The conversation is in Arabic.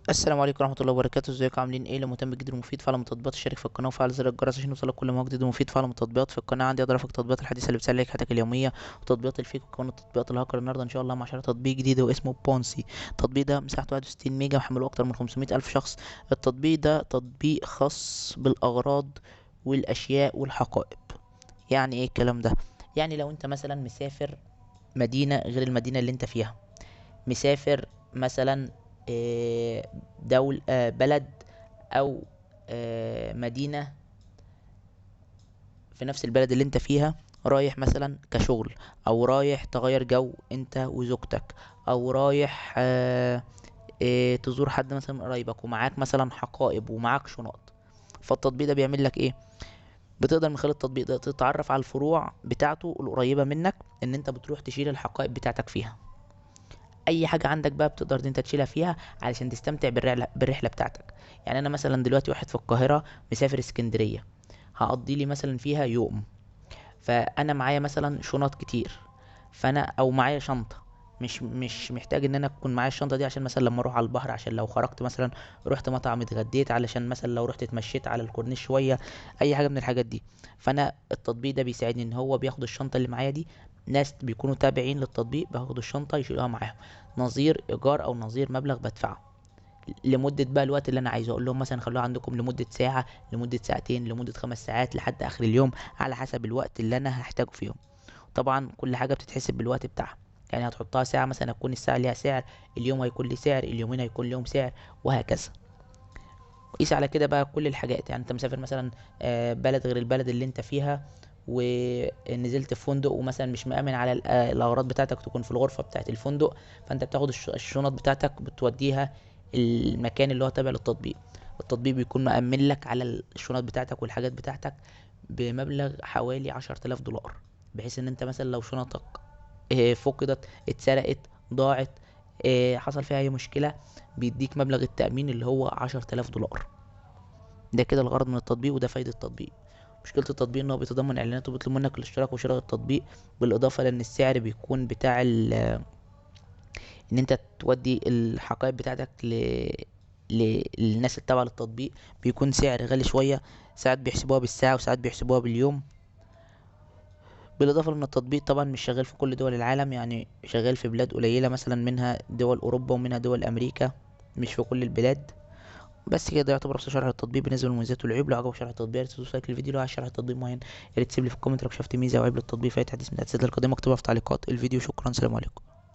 السلام عليكم ورحمة الله وبركاته. ازيكم عاملين ايه؟ لو مهتم جدا ومفيد فعل من تطبيقات اشترك في القناة وفعل زر الجرس عشان يوصلك كل ما هو جديد ومفيد. فعل من التطبيقات في القناة عندي اقدر افك التطبيقات الحديثة اللي بتسهل لك حياتك اليومية وتطبيقات الفيك وكمان تطبيقات الهاكر. النهارده ان شاء الله مع شرح تطبيق جديد واسمه بونسي. التطبيق ده مساحته 61 ميجا وحمله اكتر من 500 الف شخص. التطبيق ده تطبيق خاص بالاغراض والاشياء والحقائب. يعني ايه الكلام ده؟ يعني لو انت مثلا مسافر مدينة غير المدينة اللي انت فيها، مسافر مثلا دول بلد او مدينة في نفس البلد اللي انت فيها، رايح مثلا كشغل او رايح تغير جو انت وزوجتك، او رايح تزور حد مثلا من قرايبك ومعاك مثلا حقائب ومعاك شنط. فالتطبيق ده بيعمل لك ايه؟ بتقدر من خلال التطبيق ده تتعرف على الفروع بتاعته القريبة منك، ان انت بتروح تشيل الحقائب بتاعتك فيها. اي حاجه عندك بقى بتقدر ان انت تشيلها فيها علشان تستمتع بالرحله بتاعتك. يعني انا مثلا دلوقتي واحد في القاهره مسافر اسكندريه، هقضي لي مثلا فيها يوم، فانا معايا مثلا شنط كتير، فانا او معايا شنطه، مش محتاج ان انا اكون معايا الشنطه دي عشان مثلا لما اروح على البحر، عشان لو خرجت مثلا رحت مطعم اتغديت، علشان مثلا لو رحت اتمشيت على الكورنيش شويه، اي حاجه من الحاجات دي. فانا التطبيق ده بيساعدني ان هو بياخد الشنطه اللي معايا دي، ناس بيكونوا تابعين للتطبيق بياخدوا الشنطه يشيلوها معاهم، نظير ايجار او نظير مبلغ بدفعه لمدة بقى الوقت اللي انا عايزه. اقول لهم مثلا خلوها عندكم لمدة ساعة، لمدة ساعتين، لمدة 5 ساعات، لحد اخر اليوم، على حسب الوقت اللي انا هحتاجه فيهم. طبعا كل حاجة بتتحسب بالوقت بتاعها. يعني هتحطها ساعة مثلا هتكون الساعة ليها سعر، اليوم هيكون ليه سعر، اليومين هيكون ليهم سعر، وهكذا. قيس على كده بقى كل الحاجات. يعني انت مسافر مثلا بلد غير البلد اللي انت فيها، ونزلت في فندق ومثلا مش مأمن على الأغراض بتاعتك تكون في الغرفة بتاعت الفندق، فانت بتاخد الشنط بتاعتك بتوديها المكان اللي هو تابع للتطبيق. التطبيق بيكون مأمن لك على الشنط بتاعتك والحاجات بتاعتك بمبلغ حوالي 10,000 دولار، بحيث ان انت مثلا لو شنطك فقدت، اتسرقت، ضاعت، حصل فيها اي مشكلة، بيديك مبلغ التأمين اللي هو 10,000 دولار. ده كده الغرض من التطبيق وده فايدة التطبيق. مشكلة التطبيق ان هو بيتضمن اعلانات وبيطلب منك الاشتراك وشراء التطبيق، بالاضافة لان السعر بيكون بتاع ان انت تودي الحقائب بتاعتك للناس التابعة للتطبيق، بيكون سعر غالي شوية. ساعات بيحسبوها بالساعة وساعات بيحسبوها باليوم. بالاضافة لان التطبيق طبعا مش شغال في كل دول العالم، يعني شغال في بلاد قليلة مثلا منها دول اوروبا ومنها دول امريكا، مش في كل البلاد. بس كده يعتبر نفس شرح التطبيق بالنسبه للمميزات والعيوب. لو عجبك شرح التطبيق يا ريت تدوس لايك للفيديو. لو عايز شرح التطبيق معين يا ريت تسيب لي في الكومنت لو شفت ميزه او عيب للتطبيق في اي تحديث من التحديثات القادمه اكتبها في تعليقات الفيديو. شكرا، سلام عليكم.